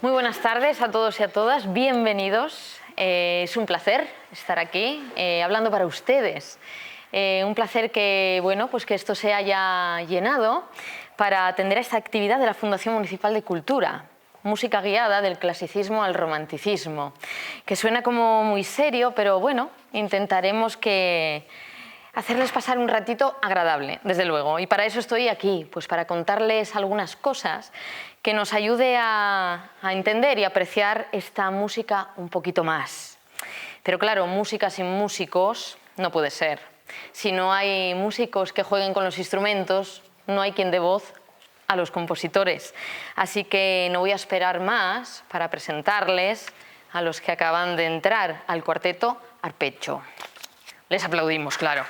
Muy buenas tardes a todos y a todas, bienvenidos. Es un placer estar aquí hablando para ustedes. Un placer que, bueno, pues que esto se haya llenado para atender a esta actividad de la Fundación Municipal de Cultura. Música guiada del clasicismo al romanticismo, que suena como muy serio, pero bueno, intentaremos hacerles pasar un ratito agradable, desde luego. Y para eso estoy aquí, pues para contarles algunas cosas que nos ayude a entender y apreciar esta música un poquito más. Pero claro, música sin músicos no puede ser. Si no hay músicos que jueguen con los instrumentos, no hay quien dé voz a los compositores. Así que no voy a esperar más para presentarles a los que acaban de entrar al cuarteto Arpecho. Les aplaudimos, claro.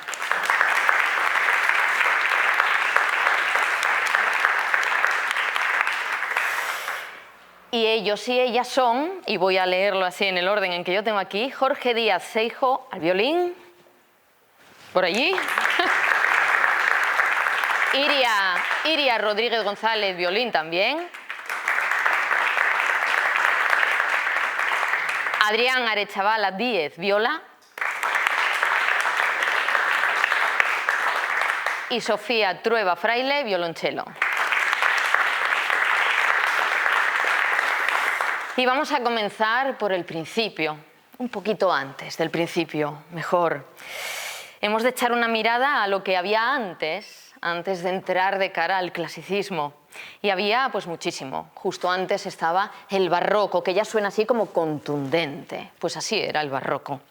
Y ellos y ellas son, y voy a leerlo así en el orden en que yo tengo aquí, Jorge Díaz Seijo al violín, por allí. Iria Rodríguez González, violín también. Adrián Arechavala Díez, viola. Y Sofía Trueba Fraile, violonchelo. Y vamos a comenzar por el principio, un poquito antes del principio, mejor. Hemos de echar una mirada a lo que había antes de entrar de cara al clasicismo. Y había pues muchísimo. Justo antes estaba el barroco, que ya suena así como contundente. Pues así era el barroco.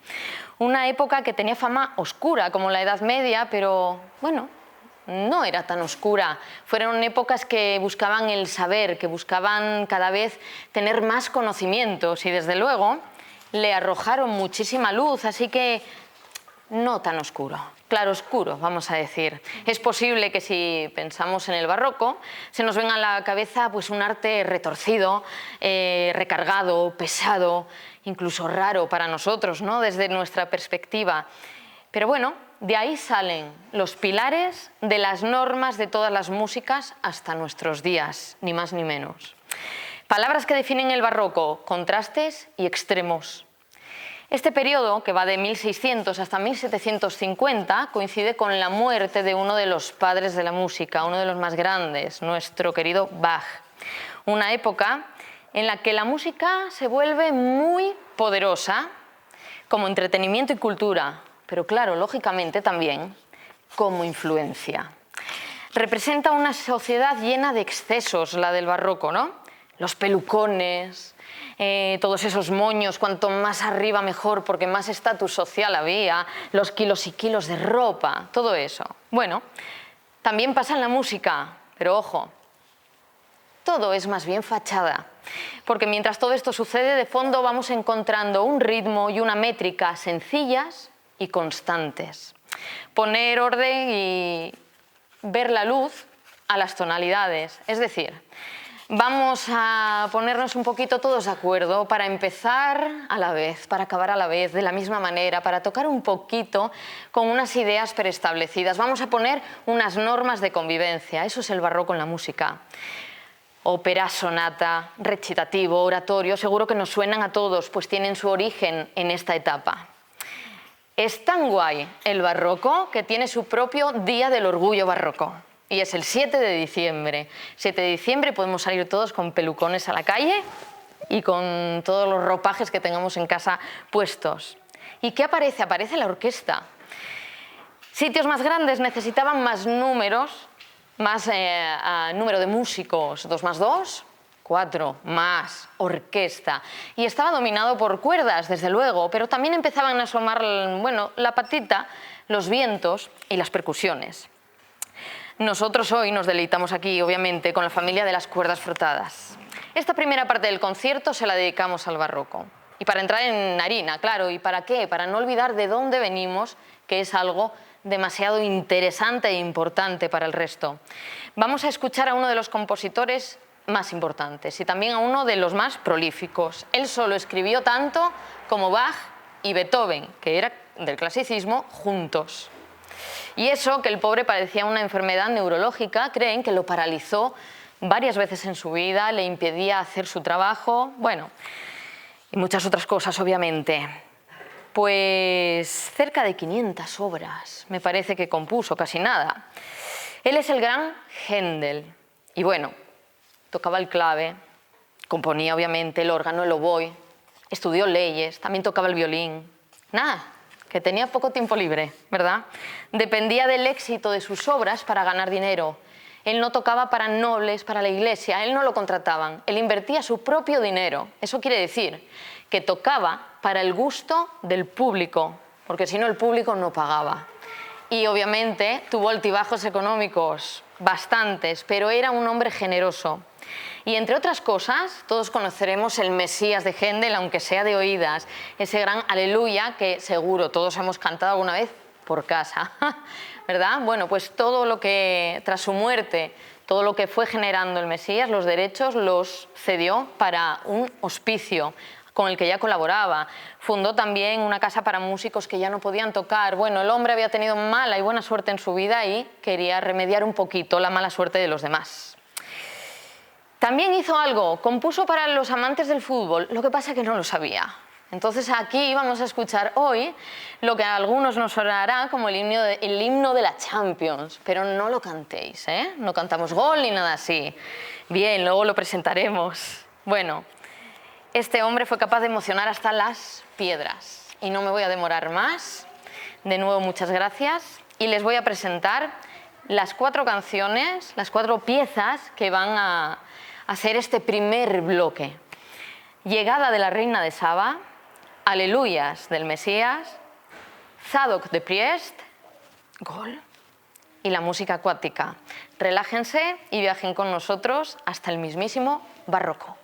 Una época que tenía fama oscura, como la Edad Media, pero bueno, no era tan oscura. Fueron épocas que buscaban el saber, que buscaban cada vez tener más conocimientos y desde luego le arrojaron muchísima luz, así que no tan oscuro, claroscuro, vamos a decir. Es posible que si pensamos en el barroco se nos venga a la cabeza pues un arte retorcido, recargado, pesado, incluso raro para nosotros, ¿no? Desde nuestra perspectiva. Pero bueno, de ahí salen los pilares de las normas de todas las músicas hasta nuestros días, ni más ni menos. Palabras que definen el barroco: contrastes y extremos. Este periodo, que va de 1600 hasta 1750, coincide con la muerte de uno de los padres de la música, uno de los más grandes, nuestro querido Bach. Una época en la que la música se vuelve muy poderosa como entretenimiento y cultura, pero claro, lógicamente también como influencia. Representa una sociedad llena de excesos, la del barroco, ¿no? Los pelucones, todos esos moños, cuanto más arriba mejor, porque más estatus social había, los kilos y kilos de ropa, todo eso. Bueno, también pasa en la música, pero ojo, todo es más bien fachada, porque mientras todo esto sucede, de fondo vamos encontrando un ritmo y una métrica sencillas y constantes. Poner orden y ver la luz a las tonalidades, es decir, vamos a ponernos un poquito todos de acuerdo para empezar a la vez, para acabar a la vez, de la misma manera, para tocar un poquito con unas ideas preestablecidas. Vamos a poner unas normas de convivencia, eso es el barroco en la música. Ópera, sonata, recitativo, oratorio, seguro que nos suenan a todos, pues tienen su origen en esta etapa. Es tan guay el barroco que tiene su propio Día del Orgullo Barroco. Y es el 7 de diciembre. 7 de diciembre podemos salir todos con pelucones a la calle y con todos los ropajes que tengamos en casa puestos. ¿Y qué aparece? Aparece la orquesta. Sitios más grandes necesitaban más números, más número de músicos. 2 más 2, 4, más orquesta. Y estaba dominado por cuerdas, desde luego, pero también empezaban a asomar, bueno, la patita, los vientos y las percusiones. Nosotros hoy nos deleitamos aquí, obviamente, con la familia de las cuerdas frotadas. Esta primera parte del concierto se la dedicamos al barroco. Y para entrar en harina, claro, ¿y para qué? Para no olvidar de dónde venimos, que es algo demasiado interesante e importante para el resto. Vamos a escuchar a uno de los compositores más importantes y también a uno de los más prolíficos. Él solo escribió tanto como Bach y Beethoven, que era del clasicismo, juntos. Y eso, que el pobre padecía una enfermedad neurológica, creen que lo paralizó varias veces en su vida, le impedía hacer su trabajo, bueno, y muchas otras cosas, obviamente. Pues cerca de 500 obras, me parece que compuso, casi nada. Él es el gran Händel, y bueno, tocaba el clave, componía obviamente el órgano, el oboe, estudió leyes, también tocaba el violín. Nada, que tenía poco tiempo libre, ¿verdad? Dependía del éxito de sus obras para ganar dinero. Él no tocaba para nobles, para la iglesia, él no lo contrataban, él invertía su propio dinero. Eso quiere decir que tocaba para el gusto del público, porque si no el público no pagaba. Y obviamente tuvo altibajos económicos, bastantes, pero era un hombre generoso. Y entre otras cosas, todos conoceremos el Mesías de Händel, aunque sea de oídas, ese gran Aleluya que seguro todos hemos cantado alguna vez por casa, ¿verdad? Bueno, pues todo lo que, tras su muerte, todo lo que fue generando el Mesías, los derechos los cedió para un hospicio con el que ya colaboraba. Fundó también una casa para músicos que ya no podían tocar. Bueno, el hombre había tenido mala y buena suerte en su vida y quería remediar un poquito la mala suerte de los demás. También hizo algo, compuso para los amantes del fútbol, lo que pasa es que no lo sabía. Entonces aquí vamos a escuchar hoy lo que a algunos nos sonará como el himno de la Champions, pero no lo cantéis, ¿eh? No cantamos gol ni nada así. Bien, luego lo presentaremos. Bueno, este hombre fue capaz de emocionar hasta las piedras. Y no me voy a demorar más. De nuevo, muchas gracias. Y les voy a presentar las 4 canciones, las 4 piezas que van a hacer este primer bloque. Llegada de la reina de Saba, Aleluyas del Mesías, Zadok de Priest, Gol, y la música acuática. Relájense y viajen con nosotros hasta el mismísimo barroco.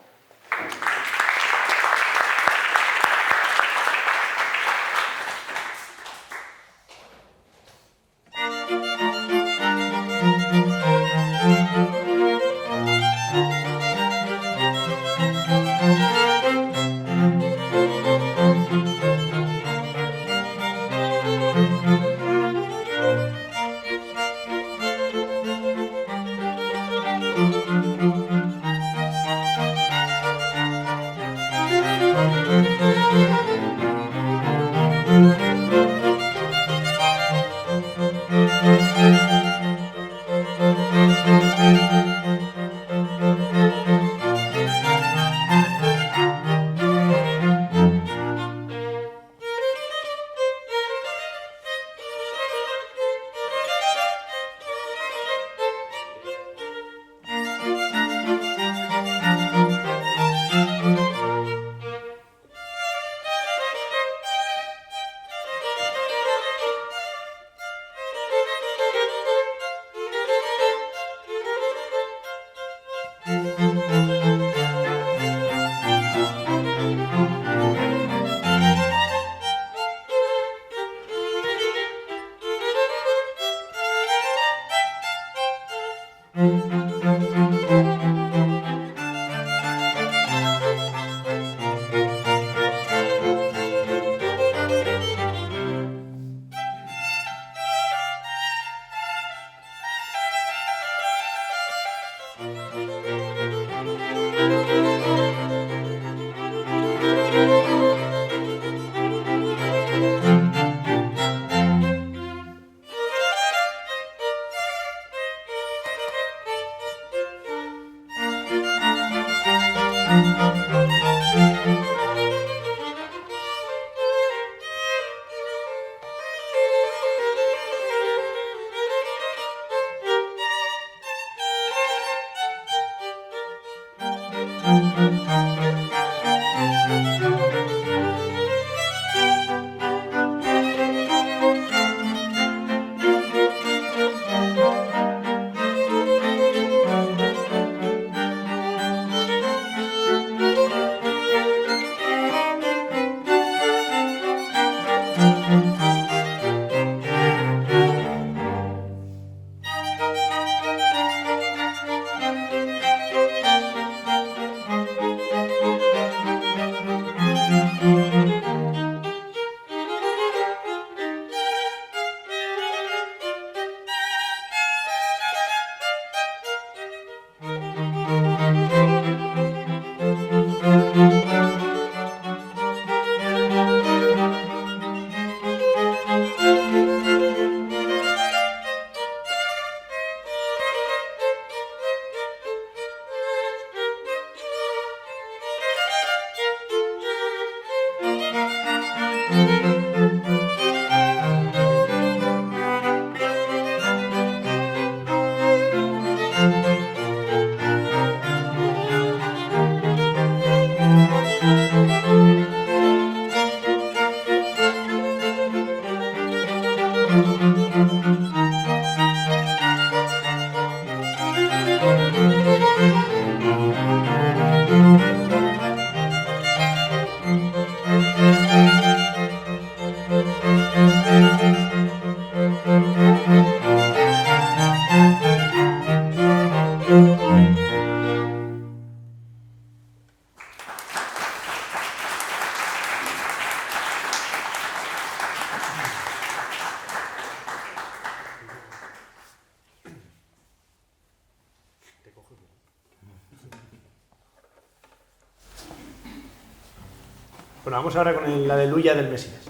Bueno, vamos ahora con el Aleluya del Mesías.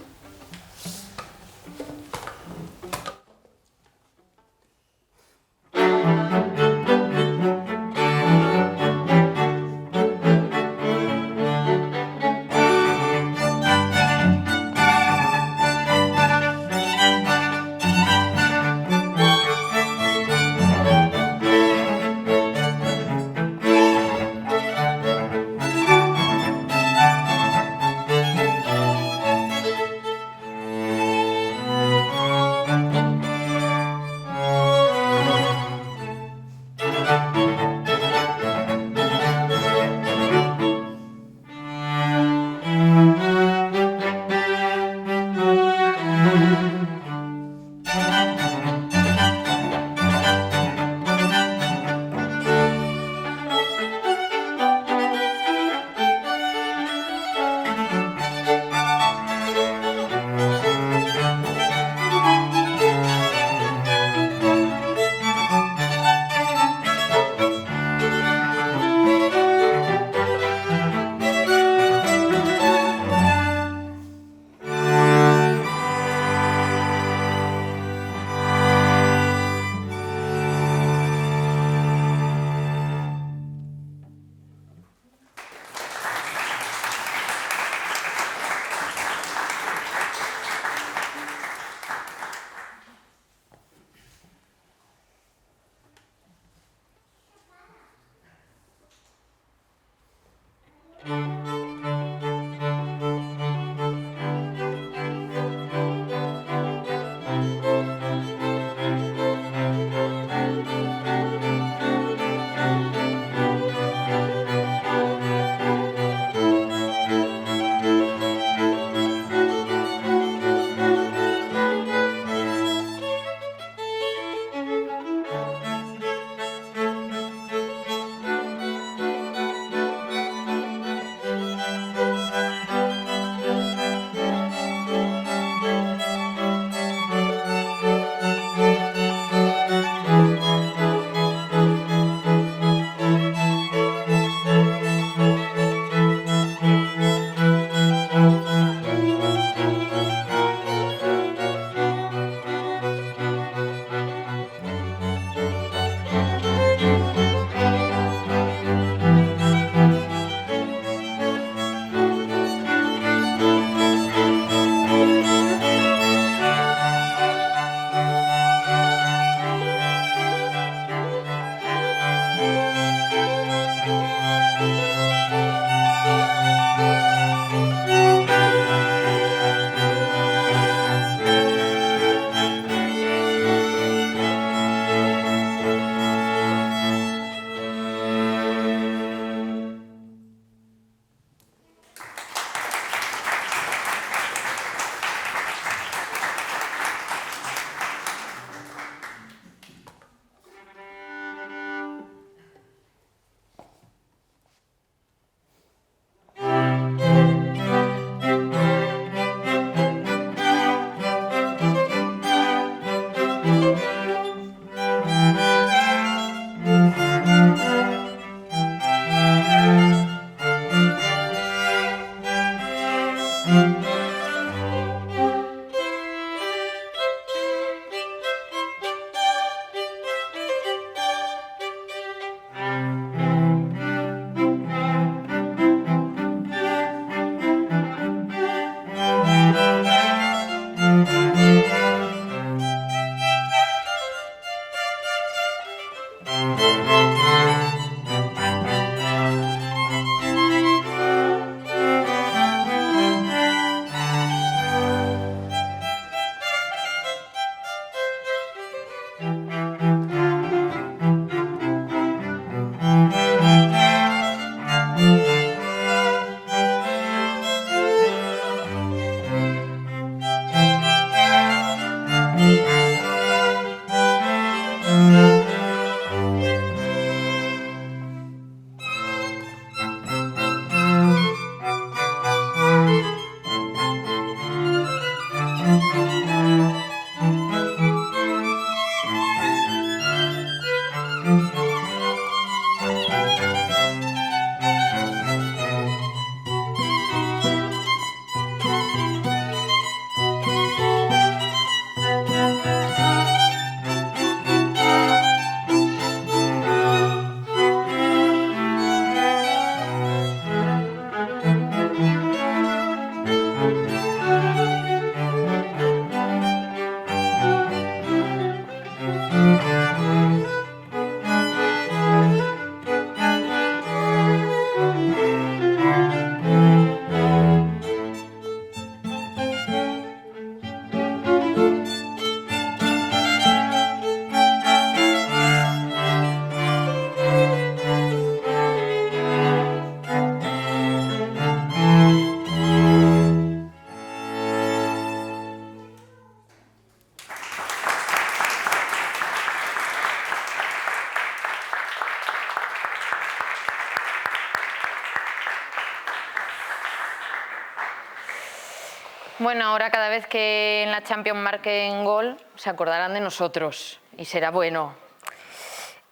Bueno, ahora cada vez que en la Champions marquen gol, se acordarán de nosotros y será bueno.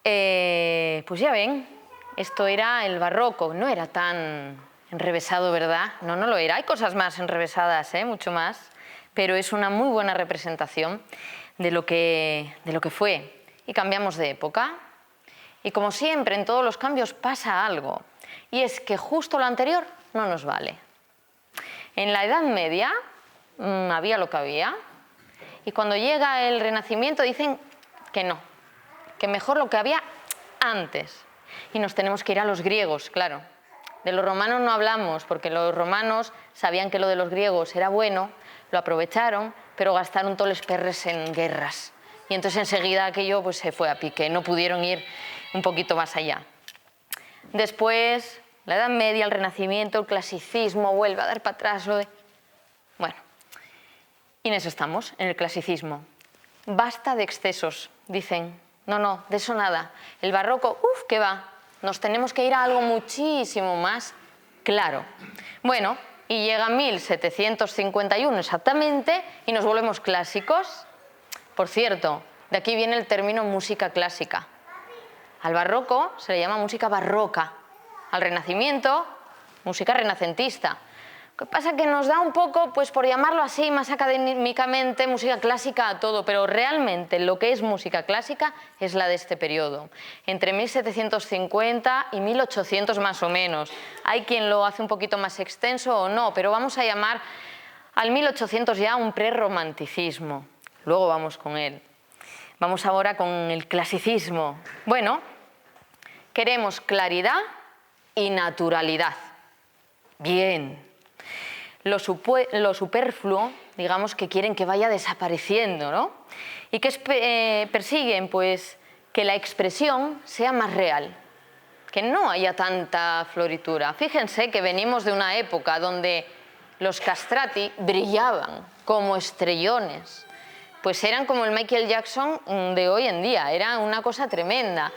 Pues ya ven, esto era el barroco, no era tan enrevesado, ¿verdad? No, no lo era. Hay cosas más enrevesadas, mucho más, pero es una muy buena representación de lo que fue. Y cambiamos de época. Y como siempre, en todos los cambios pasa algo. Y es que justo lo anterior no nos vale. En la Edad Media había lo que había. Y cuando llega el Renacimiento dicen que no, que mejor lo que había antes. Y nos tenemos que ir a los griegos, claro. De los romanos no hablamos, porque los romanos sabían que lo de los griegos era bueno, lo aprovecharon, pero gastaron todos los perres en guerras. Y entonces enseguida aquello pues, se fue a pique, no pudieron ir un poquito más allá. Después, la Edad Media, el Renacimiento, el clasicismo, vuelve a dar para atrás lo de... Bueno, y en eso estamos, en el clasicismo. Basta de excesos, dicen. No, no, de eso nada. El barroco, ¿qué va? Nos tenemos que ir a algo muchísimo más claro. Bueno, y llega 1751 exactamente y nos volvemos clásicos. Por cierto, de aquí viene el término música clásica. Al barroco se le llama música barroca. Al Renacimiento, música renacentista. Lo que pasa es que nos da un poco, pues por llamarlo así, más académicamente, música clásica a todo, pero realmente lo que es música clásica es la de este periodo, entre 1750 y 1800 más o menos. Hay quien lo hace un poquito más extenso o no, pero vamos a llamar al 1800 ya un prerromanticismo. Luego vamos con él. Vamos ahora con el clasicismo. Bueno, queremos claridad y naturalidad. Bien. Lo superfluo, digamos que quieren que vaya desapareciendo, ¿no? ¿Y qué persiguen? Pues que la expresión sea más real, que no haya tanta floritura. Fíjense que venimos de una época donde los castrati brillaban como estrellones, pues eran como el Michael Jackson de hoy en día, era una cosa tremenda.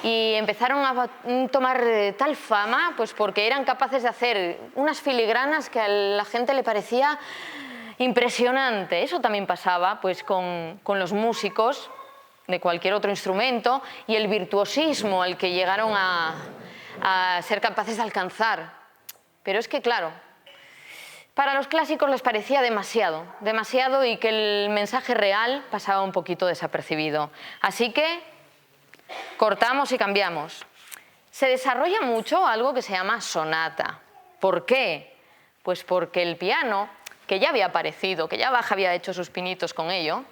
Y empezaron a tomar tal fama pues porque eran capaces de hacer unas filigranas que a la gente le parecía impresionante. Eso también pasaba pues con los músicos de cualquier otro instrumento y el virtuosismo al que llegaron a ser capaces de alcanzar. Pero es que claro, para los clásicos les parecía demasiado y que el mensaje real pasaba un poquito desapercibido. Así que cortamos y cambiamos. Se desarrolla mucho algo que se llama sonata. ¿Por qué? Pues porque el piano, que ya había aparecido, que ya Bach había hecho sus pinitos con ello,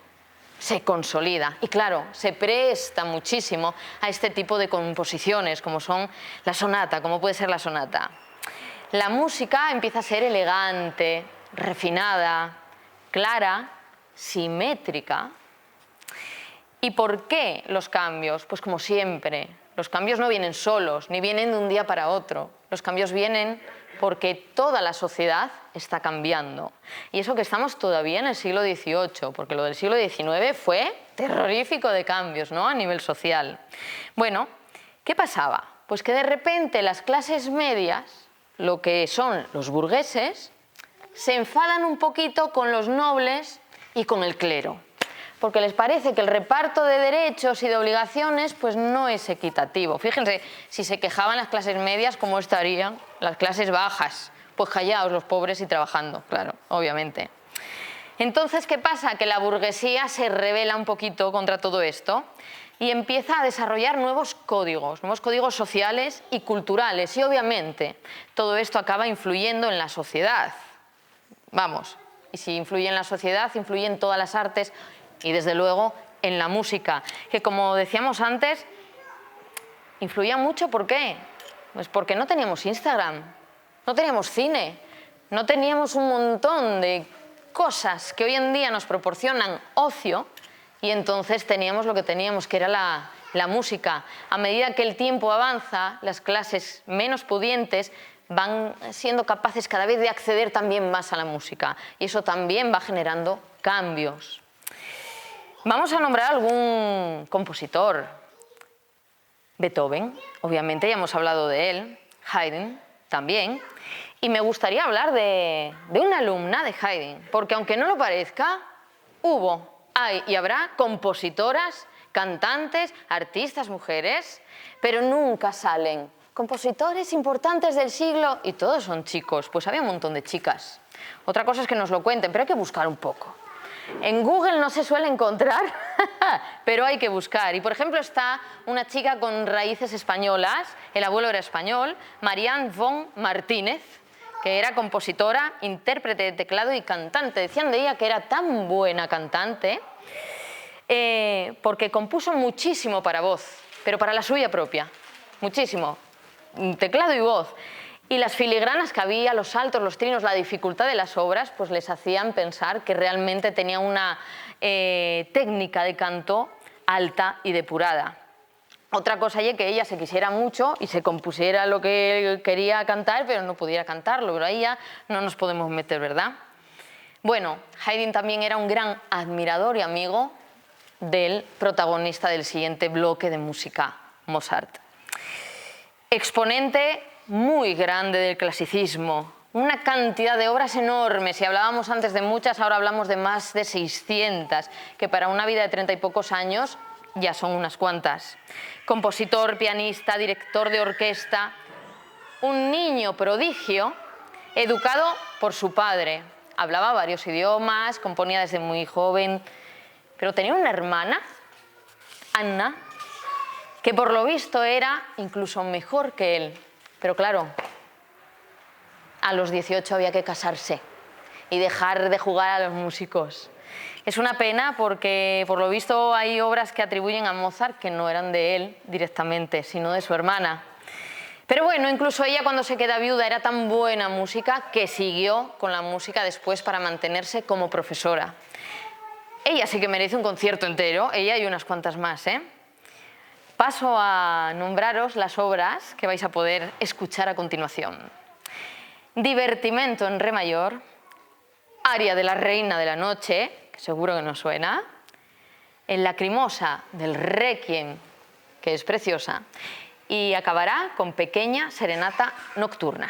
se consolida. Y claro, se presta muchísimo a este tipo de composiciones, como son la sonata, como puede ser la sonata. La música empieza a ser elegante, refinada, clara, simétrica. ¿Y por qué los cambios? Pues como siempre, los cambios no vienen solos, ni vienen de un día para otro. Los cambios vienen porque toda la sociedad está cambiando. Y eso que estamos todavía en el siglo XVIII, porque lo del siglo XIX fue terrorífico de cambios, ¿no? A nivel social. Bueno, ¿qué pasaba? Pues que de repente las clases medias, lo que son los burgueses, se enfadan un poquito con los nobles y con el clero, porque les parece que el reparto de derechos y de obligaciones pues no es equitativo. Fíjense, si se quejaban las clases medias, ¿cómo estarían las clases bajas? Pues callaos los pobres y trabajando, claro, obviamente. Entonces, ¿qué pasa? Que la burguesía se rebela un poquito contra todo esto y empieza a desarrollar nuevos códigos sociales y culturales. Y obviamente todo esto acaba influyendo en la sociedad. Vamos, y si influye en la sociedad, influye en todas las artes y desde luego en la música, que como decíamos antes, influía mucho. ¿Por qué? Pues porque no teníamos Instagram, no teníamos cine, no teníamos un montón de cosas que hoy en día nos proporcionan ocio, y entonces teníamos lo que teníamos, que era la música. A medida que el tiempo avanza, las clases menos pudientes van siendo capaces cada vez de acceder también más a la música, y eso también va generando cambios. Vamos a nombrar algún compositor. Beethoven, obviamente, ya hemos hablado de él, Haydn también, Y me gustaría hablar de una alumna de Haydn, porque aunque no lo parezca, hay y habrá compositoras, cantantes, artistas, mujeres, pero nunca salen compositores importantes del siglo y todos son chicos, pues había un montón de chicas. Otra cosa es que nos lo cuenten, pero hay que buscar un poco. En Google no se suele encontrar, pero hay que buscar. Y por ejemplo está una chica con raíces españolas, el abuelo era español, Marianne von Martínez, que era compositora, intérprete de teclado y cantante. Decían de ella que era tan buena cantante porque compuso muchísimo para voz, pero para la suya propia, muchísimo, teclado y voz. Y las filigranas que había, los saltos, los trinos, la dificultad de las obras, pues les hacían pensar que realmente tenía una técnica de canto alta y depurada. Otra cosa es que ella se quisiera mucho y se compusiera lo que quería cantar, pero no pudiera cantarlo, pero ahí ya no nos podemos meter, ¿verdad? Bueno, Haydn también era un gran admirador y amigo del protagonista del siguiente bloque de música, Mozart. Exponente muy grande del clasicismo, una cantidad de obras enormes. Si hablábamos antes de muchas, ahora hablamos de más de 600, que para una vida de 30 y pocos años ya son unas cuantas. Compositor, pianista, director de orquesta, un niño prodigio, educado por su padre. Hablaba varios idiomas, componía desde muy joven, pero tenía una hermana, Anna, que por lo visto era incluso mejor que él. Pero claro, a los 18 había que casarse y dejar de jugar a los músicos. Es una pena porque por lo visto hay obras que atribuyen a Mozart que no eran de él directamente, sino de su hermana. Pero bueno, incluso ella cuando se queda viuda era tan buena música que siguió con la música después para mantenerse como profesora. Ella sí que merece un concierto entero, ella y unas cuantas más, ¿eh? Paso a nombraros las obras que vais a poder escuchar a continuación. Divertimento en re mayor, Aria de la Reina de la Noche, que seguro que nos suena, el Lacrimosa del Requiem, que es preciosa, y acabará con Pequeña Serenata Nocturna.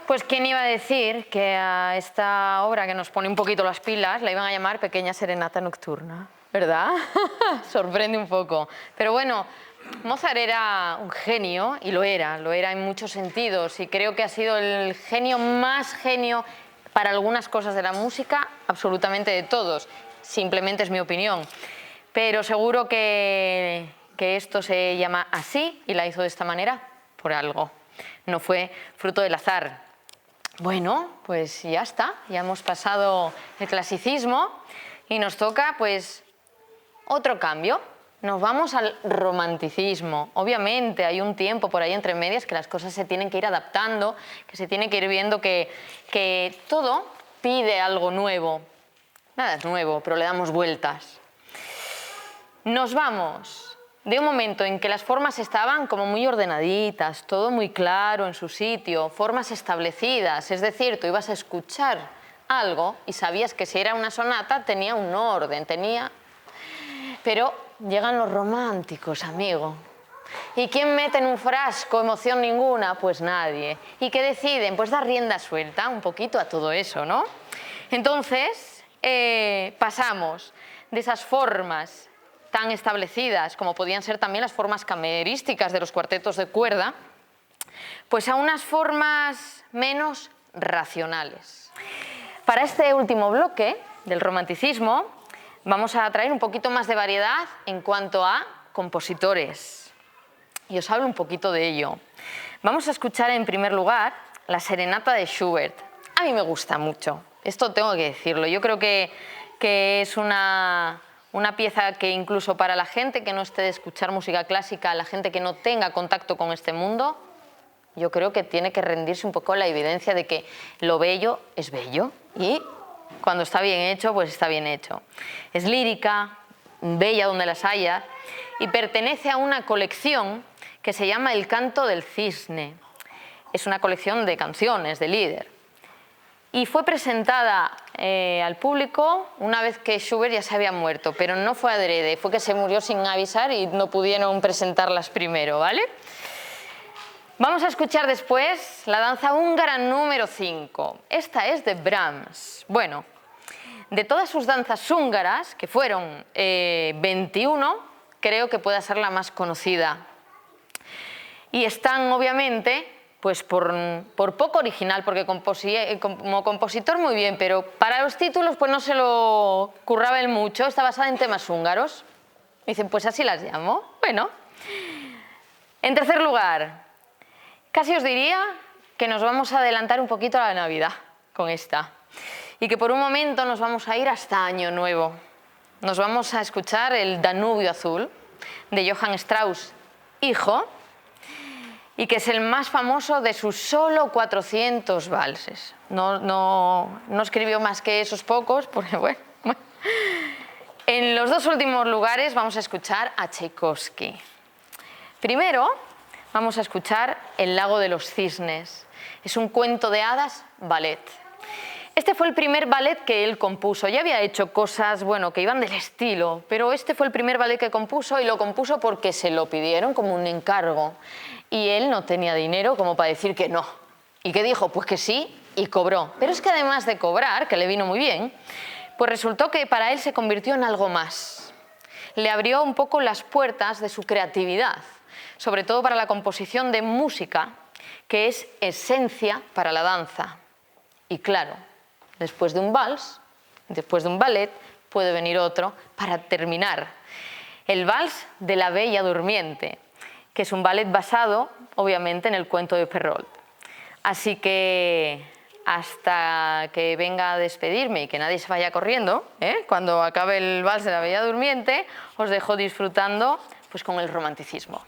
Pues quién iba a decir que a esta obra que nos pone un poquito las pilas la iban a llamar Pequeña Serenata Nocturna, ¿verdad? Sorprende un poco. Pero bueno, Mozart era un genio y lo era en muchos sentidos, y creo que ha sido el genio más genio para algunas cosas de la música, absolutamente de todos. simplemente es mi opinión. Pero seguro que esto se llama así y la hizo de esta manera por algo. No fue fruto del azar. Bueno, pues ya está, ya hemos pasado el clasicismo y nos toca pues otro cambio. Nos vamos al romanticismo. Obviamente hay un tiempo por ahí entre medias que las cosas se tienen que ir adaptando, que se tiene que ir viendo que todo pide algo nuevo. Nada es nuevo, pero le damos vueltas. Nos vamos de un momento en que las formas estaban como muy ordenaditas, todo muy claro en su sitio, formas establecidas, es decir, tú ibas a escuchar algo y sabías que si era una sonata tenía un orden, Pero llegan los románticos, amigo. ¿Y quién mete en un frasco emoción ninguna? Pues nadie. ¿Y qué deciden? Pues dar rienda suelta un poquito a todo eso, ¿no? Entonces, pasamos de esas formas tan establecidas, como podían ser también las formas camerísticas de los cuartetos de cuerda, pues a unas formas menos racionales. Para este último bloque del romanticismo vamos a traer un poquito más de variedad en cuanto a compositores. Y os hablo un poquito de ello. Vamos a escuchar en primer lugar la Serenata de Schubert. A mí me gusta mucho, esto tengo que decirlo. Yo creo que es una pieza que incluso para la gente que no esté de escuchar música clásica, la gente que no tenga contacto con este mundo, yo creo que tiene que rendirse un poco a la evidencia de que lo bello es bello y cuando está bien hecho, pues está bien hecho. Es lírica, bella donde las haya y pertenece a una colección que se llama El Canto del Cisne. Es una colección de canciones de Lieder. Y fue presentada al público una vez que Schubert ya se había muerto, pero no fue adrede, fue que se murió sin avisar y no pudieron presentarlas primero, ¿vale? Vamos a escuchar después la danza húngara número 5. Esta es de Brahms. Bueno, de todas sus danzas húngaras, que fueron 21, creo que pueda ser la más conocida. Y están, obviamente, pues por poco original, porque como compositor muy bien, pero para los títulos pues no se lo curraba él mucho, está basada en temas húngaros. Dicen, pues así las llamo. Bueno, en tercer lugar, casi os diría que nos vamos a adelantar un poquito a la Navidad con esta. Y que por un momento nos vamos a ir hasta Año Nuevo. Nos vamos a escuchar el Danubio Azul de Johann Strauss, hijo, y que es el más famoso de sus solo 400 valses. No escribió más que esos pocos, porque bueno. En los dos últimos lugares vamos a escuchar a Tchaikovsky. Primero vamos a escuchar El Lago de los Cisnes. Es un cuento de hadas ballet. Este fue el primer ballet que él compuso. Ya había hecho cosas, bueno, que iban del estilo, pero este fue el primer ballet que compuso y lo compuso porque se lo pidieron como un encargo. Y él no tenía dinero como para decir que no. ¿Y qué dijo? Pues que sí, y cobró. Pero es que además de cobrar, que le vino muy bien, pues resultó que para él se convirtió en algo más. Le abrió un poco las puertas de su creatividad, sobre todo para la composición de música, que es esencia para la danza. Y claro, después de un vals, después de un ballet, puede venir otro para terminar. El vals de la Bella Durmiente, que es un ballet basado, obviamente, en el cuento de Perrault. Así que hasta que venga a despedirme y que nadie se vaya corriendo, cuando acabe el vals de la Bella Durmiente, os dejo disfrutando pues, con el romanticismo.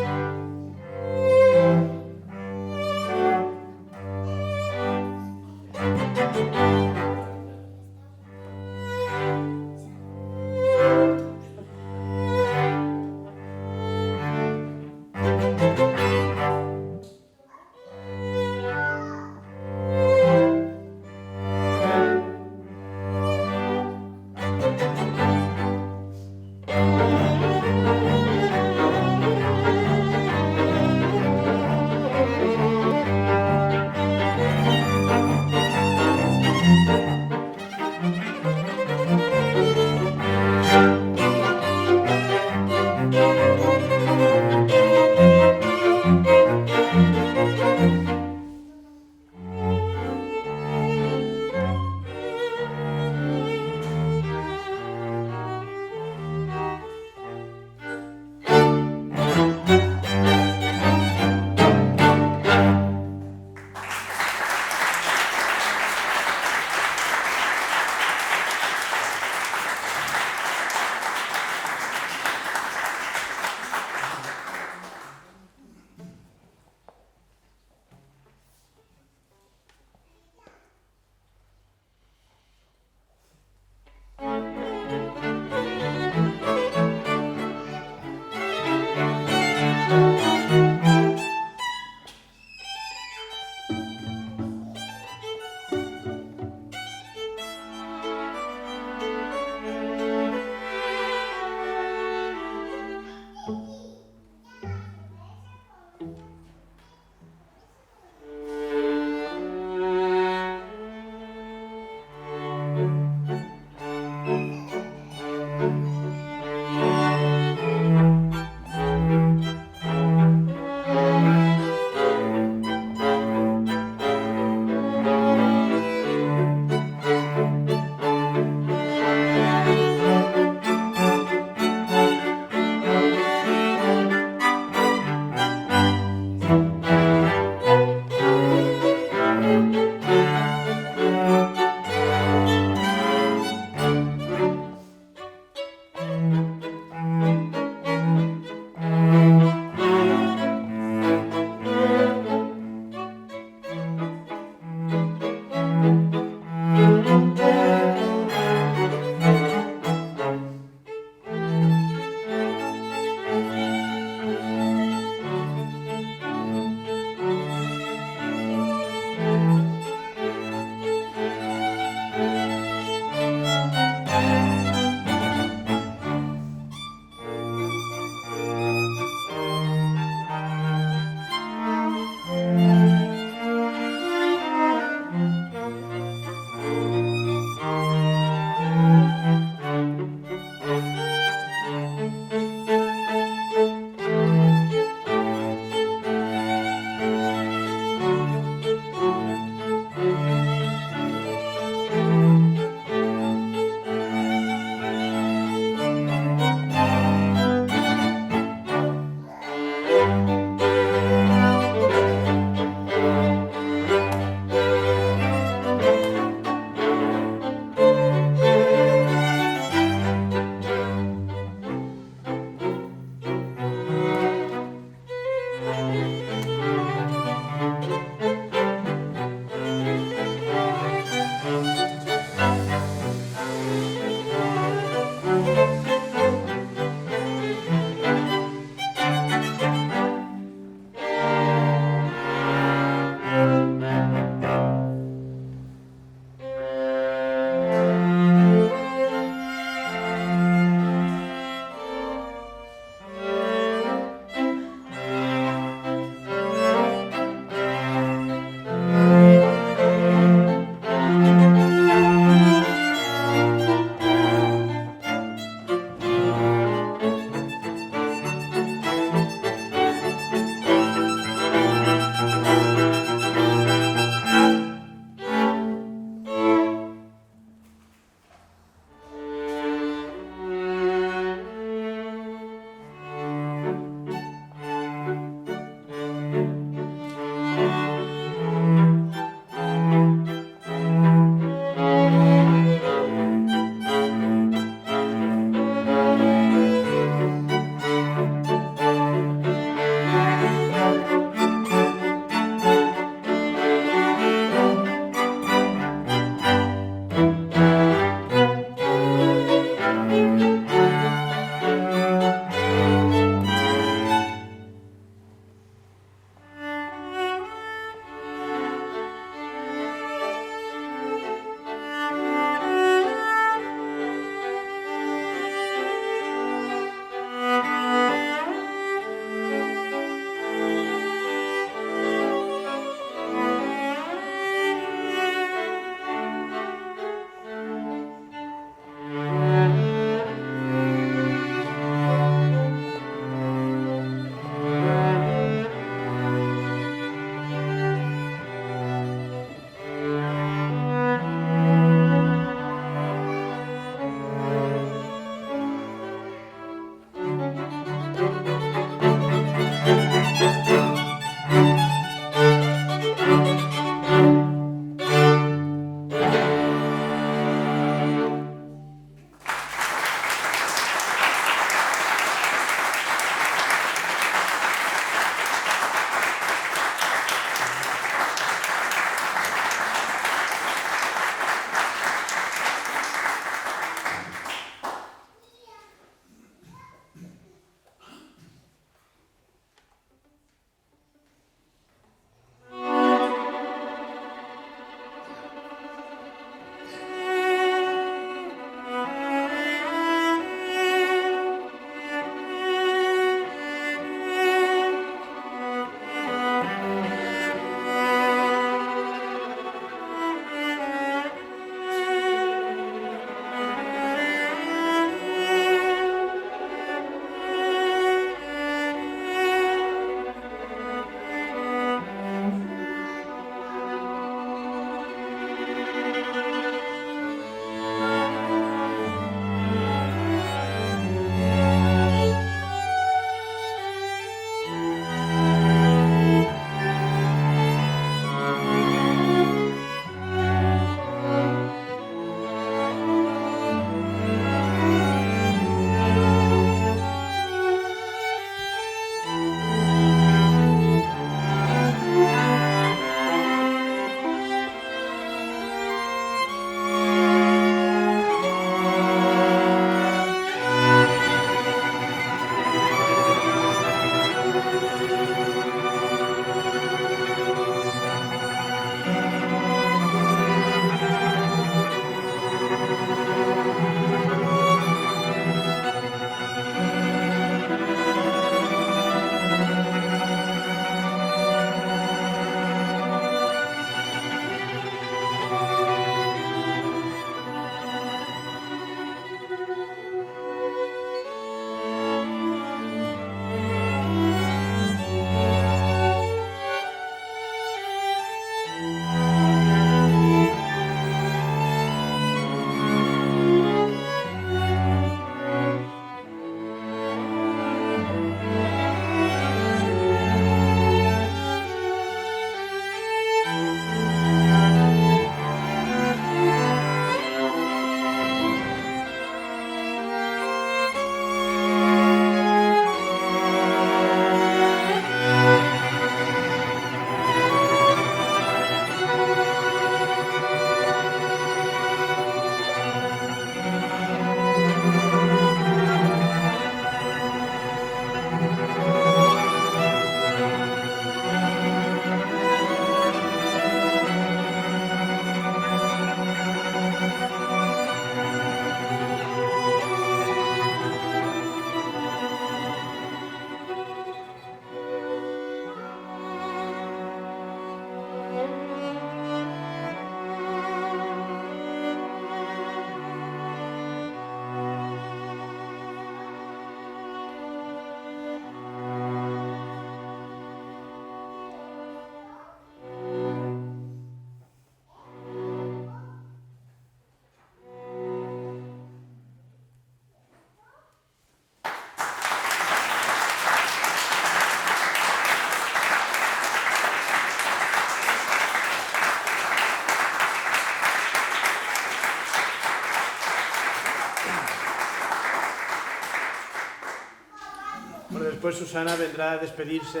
Bueno, después Susana vendrá a despedirse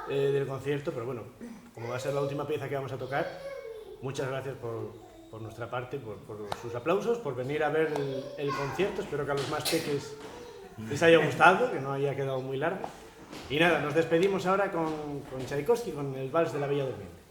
del concierto, pero bueno, como va a ser la última pieza que vamos a tocar, muchas gracias por nuestra parte, por sus aplausos, por venir a ver el concierto. Espero que a los más peques les haya gustado, que no haya quedado muy largo. Y nada, nos despedimos ahora con Tchaikovsky, con el Vals de la Bella Durmiente.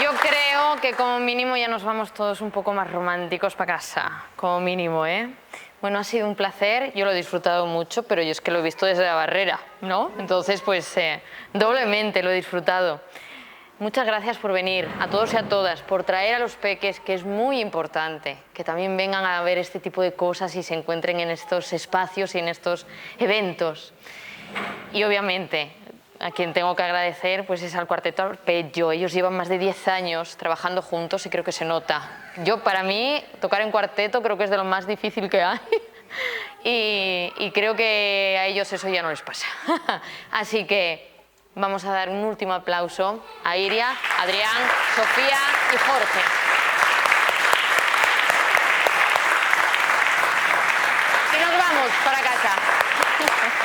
Yo creo que como mínimo ya nos vamos todos un poco más románticos para casa, como mínimo, ¿eh? Bueno, ha sido un placer, yo lo he disfrutado mucho, pero yo es que lo he visto desde la barrera, ¿no? Entonces, pues, doblemente lo he disfrutado. Muchas gracias por venir, a todos y a todas, por traer a los peques, que es muy importante, que también vengan a ver este tipo de cosas y se encuentren en estos espacios y en estos eventos. Y obviamente, a quien tengo que agradecer pues es al Cuarteto Arpeggio. Ellos llevan más de 10 años trabajando juntos y creo que se nota. Para mí, tocar en cuarteto creo que es de lo más difícil que hay. Y creo que a ellos eso ya no les pasa. Así que vamos a dar un último aplauso a Iria, Adrián, Sofía y Jorge. Y nos vamos para casa.